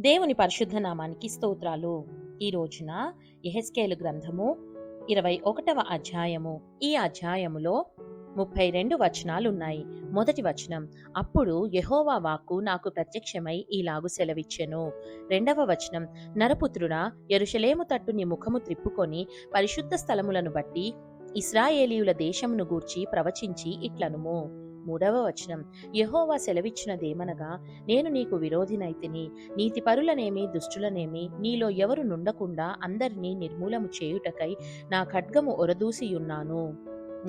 దేవుని పరిశుద్ధ నామానికి స్తోత్రాలు. ఈ రోజున యెహెజ్కేలు గ్రంథము 21వ అధ్యాయము. ఈ అధ్యాయములో 32 వచనాలున్నాయి. మొదటి వచనం, అప్పుడు యెహోవా వాక్కు నాకు ప్రత్యక్షమై ఈలాగు సెలవిచ్చెను. రెండవ వచనం, నరపుత్రుడా, యెరూషలేము తట్టు నీ ముఖము త్రిప్పుకొని పరిశుద్ధ స్థలములను బట్టి ఇశ్రాయేలీయుల దేశమును గూర్చి ప్రవచించి ఇట్లనుము. మూడవ వచనం, యెహోవా సెలవిచ్చినదేమనగా, నేను నీకు విరోధినైతిని, నీతిపరులనేమి దుష్టులనేమి నీలో ఎవరు నుండకుండా అందరినీ నిర్మూలము చేయుటకై నా ఖడ్గము ఒరదూసియున్నాను.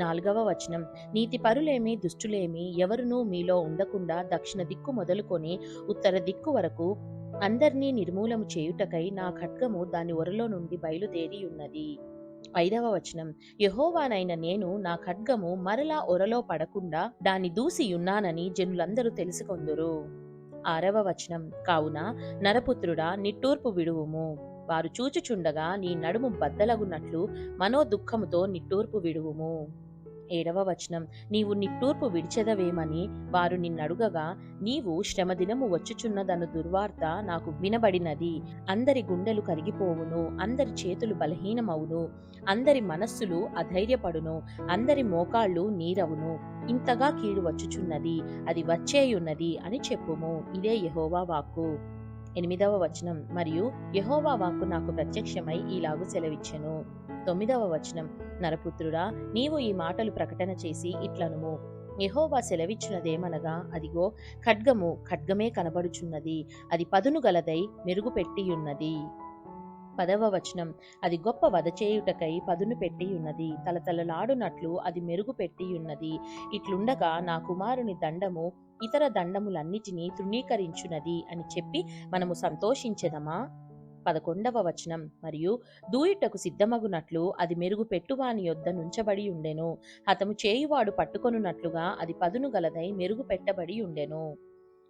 నాలుగవ వచనం, నీతిపరులేమి దుష్టులేమి ఎవరునూ మీలో ఉండకుండా దక్షిణ దిక్కు మొదలుకొని ఉత్తర దిక్కు వరకు అందరినీ నిర్మూలము చేయుటకై నా ఖడ్గము దాని ఒరలో నుండి బయలుదేరి ఉన్నది. ఐదవ వచనం, యెహోవానైన నేను నా ఖడ్గము మరలా ఒరలో పడకుండా దాన్ని దూసియున్నానని జనులందరూ తెలుసుకొందురు. ఆరవ వచనం, కావున నరపుత్రుడా, నిట్టూర్పు విడువుము, వారు చూచుచుండగా నీ నడుము బద్దలగున్నట్లు మనోదుఃఖముతో నిట్టూర్పు విడువుము. ఏడవ వచనం, నీవు నిట్టూర్పు విడిచెదవేమని వారు నిన్నడుగగా, నీవు శ్రమదినము వచ్చుచున్నదను దుర్వార్త నాకు వినబడినది. అందరి గుండెలు కరిగిపోవును, అందరి చేతులు బలహీనమవును, అందరి మనస్సులు అధైర్యపడును, అందరి మోకాళ్ళు నీరవును. ఇంతగా కీడు వచ్చుచున్నది, అది వచ్చేయున్నది అని చెప్పుము. ఇదే యెహోవా వాక్కు. ఎనిమిదవ వచనం, మరియు యెహోవా వాక్కు నాకు ప్రత్యక్షమై ఈలాగు సెలవిచ్చెను. తొమ్మిదవ వచనం, నరపుత్రుడా, నీవు ఈ మాటలు ప్రకటన చేసి ఇట్లనుము, యెహోవా సెలవిచ్చినదేమనగా, అదిగో ఖడ్గమే కనబడుచున్నది, అది పదును గలదై మెరుగుపెట్టియున్నది. 10వ వచనం, అది గొప్ప వధ చేయుటకై పదును పెట్టియున్నది, తలతలలాడునట్లు అది మెరుగు పెట్టియున్నది. ఇట్లుండగా నా కుమారుని దండము ఇతర దండములన్నిటినీ తృణీకరించున్నది అని చెప్పి మనము సంతోషించెదమా? 11వ వచనం, మరియు దూయుటకు సిద్ధమగునట్లు అది మెరుగు పెట్టువాని యొద్ద నుంచబడి ఉండెను, హతము చేయువాడు పట్టుకొనున్నట్లుగా అది పదును గలదై మెరుగు పెట్టబడి ఉండెను.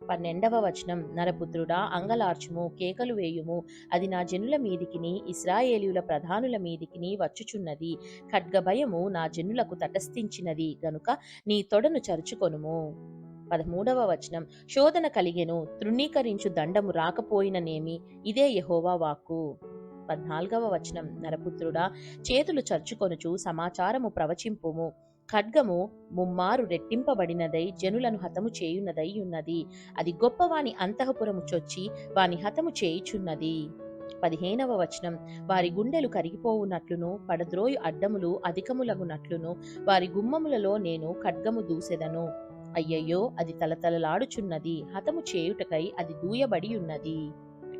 12వ వచనం, నరపుత్రుడా, అంగలార్చుము, కేకలు వేయుము, అది నా జనుల మీదికిని ఇశ్రాయేలీయుల ప్రధానుల మీదికిని వచ్చుచున్నది. ఖడ్గభయము నా జనులకు తటస్థించినది గనుక నీ తొడను చరుచుకొనుము. 13వ వచనం, శోధన కలిగెను, తృణీకరించు దండము రాకపోయిననేమి, ఇదే యెహోవా వాక్కు. 14వ వచనం, నరపుత్రుడా, చేతులు చర్చుకొనుచు సమాచారము ప్రవచింపుము, ఖడ్గము ముమ్మారు రెట్టింపబడినదై జనులను హతము చేయున్నదై ఉన్నది, అది గొప్పవాని అంతఃపురము చొచ్చి వాని హతము చేయుచున్నది. 15వ వచనం, వారి గుండెలు కరిగిపోవునట్లును పడద్రోయు అడ్డములు అధికములగునట్లును వారి గుమ్మములలో నేను ఖడ్గము దూసెదను. అయ్యయ్యో, అది తలతలలాడుచున్నది, హతము చేయుటకై అది దూయబడి ఉన్నది.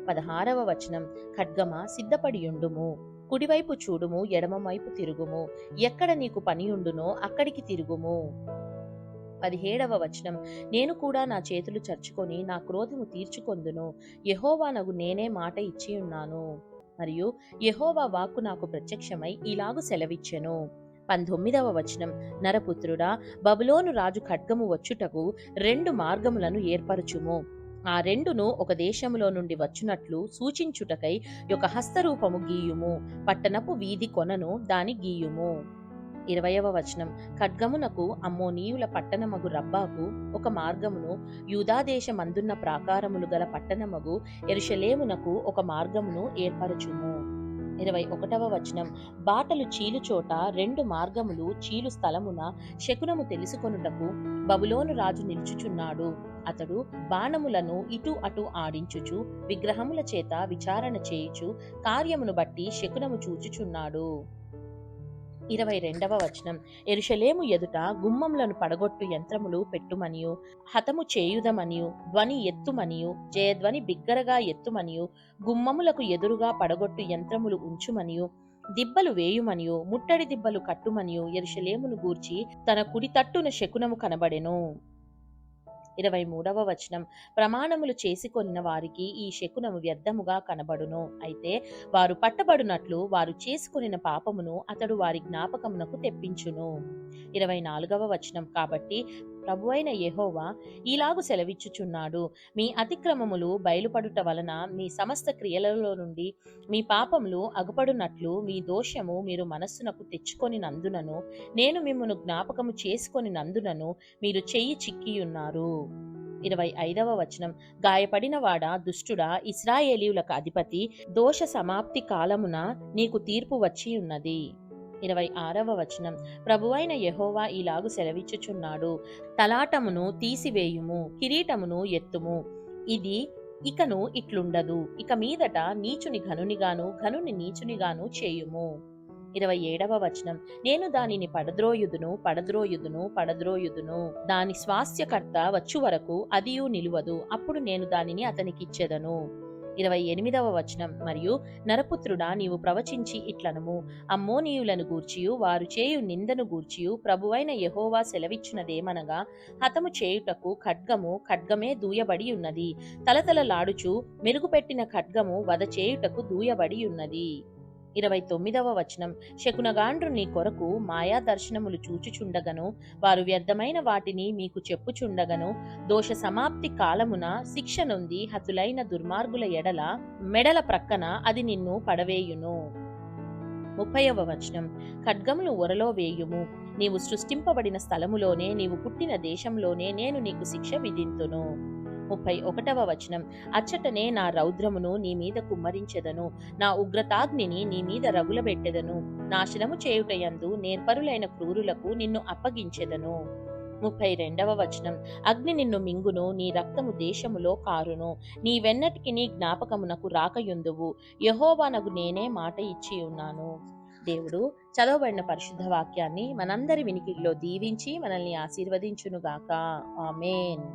16వ వచనం, ఖడ్గమా, సిద్ధపడియుండుము, కుడివైపు చూడుము, ఎడమవైపు తిరుగుము, ఎక్కడ నీకు పనియుండునో అక్కడికి తిరుగుము. 17వ వచనం, నేను కూడా నా చేతులు చర్చుకొని నా క్రోధము తీర్చుకొందును, యెహోవానగు నేనే మాట ఇచ్చియున్నాను. మరియు యెహోవా వాక్కు నాకు ప్రత్యక్షమై ఈలాగు సెలవిచ్చెను. 19వ వచనం, నరపుత్రుడా, బబులోను రాజు ఖడ్గము వచ్చుటకు 2 మార్గములను ఏర్పరచుము, ఆ రెండును ఒక దేశములో నుండి వచ్చునట్లు సూచించుటకై ఒక హస్తరూపము గీయుము, పట్టణపు వీధి కొనను దాని గీయుము. 20వ వచనం, ఖడ్గమునకు అమ్మోనీయుల పట్టణమగు రబ్బాకు ఒక మార్గమును, యూదాదేశమందున్న ప్రాకారములు గల పట్టణమగు యెరూషలేమునకు ఒక మార్గమును ఏర్పరచుము. 21వ వచనం, బాటలు చీలు చోట 2 మార్గములు చీలు స్థలమున శకునము తెలుసుకొనుటకు బబులోను రాజు నిలుచుచున్నాడు. అతడు బాణములను ఇటు అటు ఆడించుచు విగ్రహముల చేత విచారణ చేయుచు కార్యమును బట్టి శకునము చూచుచున్నాడు. 22వ వచనం, యెరూషలేము ఎదుట గుమ్మములను పడగొట్టు యంత్రములు పెట్టుమనియు, హతము చేయుదమనియు, ధ్వని ఎత్తుమనియు, జయధ్వని బిగ్గరగా ఎత్తుమనియు, గుమ్మములకు ఎదురుగా పడగొట్టు యంత్రములు ఉంచుమనియు, దిబ్బలు వేయుమనియు, ముట్టడి దిబ్బలు కట్టుమనియు యెరూషలేమును గూర్చి తన కుడి తట్టున శకునము కనబడెను. 23వ వచనం, ప్రమాణములు చేసుకొనిన వారికి ఈ శకునము వ్యర్థముగా కనబడును, అయితే వారు పట్టబడునట్లు వారు చేసుకొనిన పాపమును అతడు వారి జ్ఞాపకమునకు తెప్పించును. 24వ వచనం, కాబట్టి ప్రభువైన యెహోవా ఈలాగు సెలవిచ్చుచున్నాడు, మీ అతిక్రమములు బయలుపడుట వలన మీ సమస్త క్రియలలో నుండి మీ పాపములు అగుపడునట్లు మీ దోషము మీరు మనస్సునకు తెచ్చుకొని నందునను నేను మిమ్మును జ్ఞాపకము చేసుకొని నందునను మీరు చెయ్యి చిక్కియున్నారు. 25వ వచనం, గాయపడిన వాడా, దుష్టుడా, ఇశ్రాయేలీయులకు అధిపతి, దోష సమాప్తి కాలమున నీకు తీర్పు వచ్చి ఉన్నది. 26వ వచనం, ప్రభువైన యెహోవా ఇలాగు సెలవిచ్చుచున్నాడు, తలాటమును తీసివేయుము, కిరీటమును ఎత్తుము, ఇది ఇకను ఇట్లుండదు, ఇక మీదట నీచుని ఘనునిగాను ఘనుని నీచునిగాను చేయుము. 27వ వచనం, నేను దానిని పడద్రోయుదును, దాని స్వాస్థ్యకర్త వచ్చు వరకు అదియు నిలువదు, అప్పుడు నేను దానిని అతనికిచ్చెదను. 28వ వచనం, మరియు నరపుత్రుడా, నీవు ప్రవచించి ఇట్లనము, అమ్మోనీయులను గూర్చియు వారు చేయు నిందను గూర్చియు ప్రభువైన యెహోవా సెలవిచ్చినదేమనగా, హతము చేయుటకు ఖడ్గమే దూయబడి ఉన్నది, తలతలలాడుచు మెరుగుపెట్టిన ఖడ్గము వధ చేయుటకు దూయబడి ఉన్నది. 29వ వచనం, శకునగాండ్రు నీ కొరకు మాయా దర్శనములు చూచుచుండగను, వారు వ్యర్థమైన వాటిని మీకు చెప్పుచుండగను, దోష సమాప్తి కాలమున శిక్ష నొంది హతులైన దుర్మార్గుల మెడల ప్రక్కన అది నిన్ను పడవేయును. 30వ వచనం, ఖడ్గములు ఒరలో వేయుము, నీవు సృష్టింపబడిన స్థలములోనే, నీవు పుట్టిన దేశంలోనే నేను నీకు శిక్ష విధింతును. 31వ వచనం, అచ్చటనే నా రౌద్రమును నీ మీద కుమ్మరించెదను, నా ఉగ్రతాగ్నిని నీ మీద రగులబెట్టెదను, నాశనము చేయుటయందు నేర్పరులైన క్రూరులకు నిన్ను అప్పగించెదను. 32వ వచనం, అగ్ని నిన్ను మింగును, నీ రక్తము దేశములో కారును, నీవెన్నటికి నీ జ్ఞాపకమునకు రాకయుందువు, యెహోవానగు నేనే మాట ఇచ్చి ఉన్నాను. దేవుడు చదవబడిన పరిశుద్ధ వాక్యాన్ని మనందరి వినికిడిలో దీవించి మనల్ని ఆశీర్వదించునుగాక. ఆమేన్.